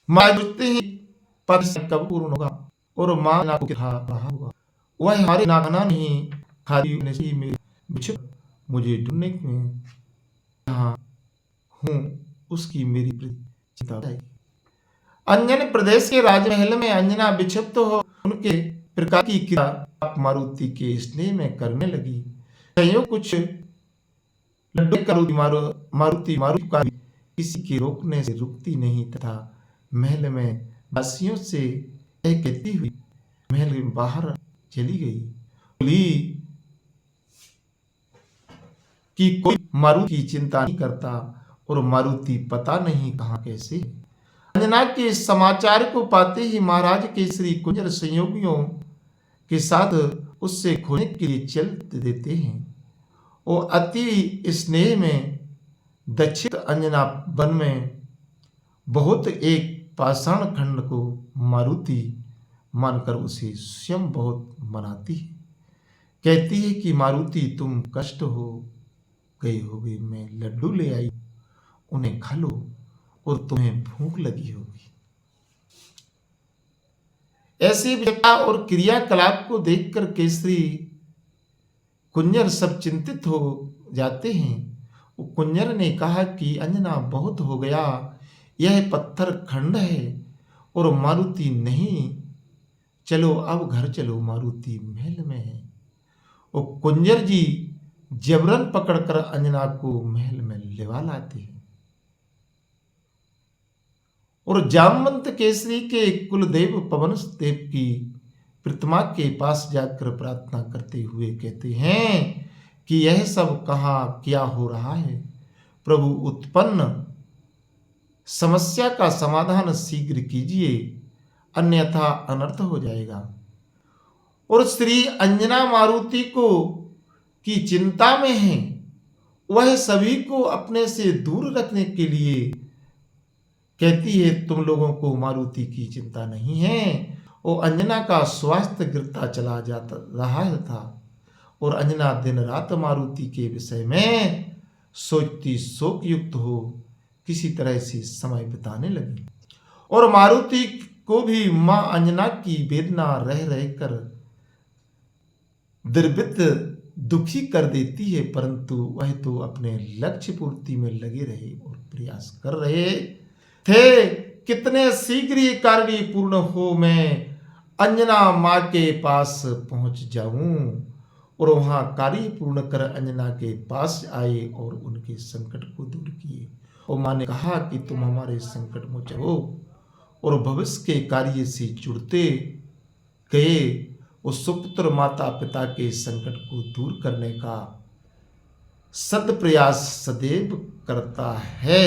माँ सोचते ही पद कब पूर्ण होगा और माँ ना को रहा होगा। वह हमारे ना खाना नहीं खाती मेरे बिछुप मुझे ढूंढने में यहाँ हूँ उसकी मेरी चिंता है। अंजन प्रदेश के राजमहल में अंजना विक्षिप्त हो उनके प्रकार की क्रिया मारुति के स्नेह में करने लगी। संयोग कुछ लड्डू करोगी मारुति मारुति का किसी के रोकने से रुकती नहीं तथा महल में वासियों से यह कहती हुई महल में बाहर चली गई। बोली कि कोई मारुति की चिंता नहीं करता और मारुति पता नहीं कहाँ कैसे। अंजना के समाचार को पाते ही महाराज केसरी कुंजर संयोगियों के साथ उससे खोने के लिए चल देते हैं। वो अति स्नेह में दक्षिण अंजना वन में बहुत एक पाषाण खंड को मारुति मानकर उसे स्वयं बहुत मनाती है। कहती है कि मारुति तुम कष्ट हो गए मैं लड्डू ले आई उन्हें खा लो और तुम्हें भूख लगी होगी। ऐसी व्यवस्था और क्रियाकलाप को देखकर केसरी कुंजर सब चिंतित हो जाते हैं। कुंजर ने कहा कि अंजना बहुत हो गया, यह पत्थर खंड है और मारुति नहीं, चलो अब घर चलो, मारुति महल में है। और कुंजर जी जबरन पकड़कर अंजना को महल में लेवा लाते हैं और जामवंत केसरी के कुलदेव पवन देव की प्रतिमा के पास जाकर प्रार्थना करते हुए कहते हैं कि यह सब कहाँ क्या हो रहा है। प्रभु उत्पन्न समस्या का समाधान शीघ्र कीजिए, अन्यथा अनर्थ हो जाएगा। और श्री अंजना मारुति को की चिंता में है, वह सभी को अपने से दूर रखने के लिए कहती है तुम लोगों को मारुति की चिंता नहीं है। वो अंजना का स्वास्थ्य गिरता चला जाता रहा था और अंजना दिन रात मारुति के विषय में सोचती शोक युक्त हो किसी तरह से समय बिताने लगी। और मारुति को भी मां अंजना की वेदना रह रहकर द्रवित दुखी कर देती है, परंतु वह तो अपने लक्ष्य पूर्ति में लगे रहे और प्रयास कर रहे थे। कितने शीघ्र ये कार्य पूर्ण हो मैं अंजना माँ के पास पहुंच जाऊं। और वहां कार्य पूर्ण कर अंजना के पास आए और उनके संकट को दूर किए। और माँ ने कहा कि तुम हमारे संकट मोचक हो और भविष्य के कार्य से जुड़ते गए। उस सुपुत्र माता पिता के संकट को दूर करने का सद प्रयास सदैव करता है।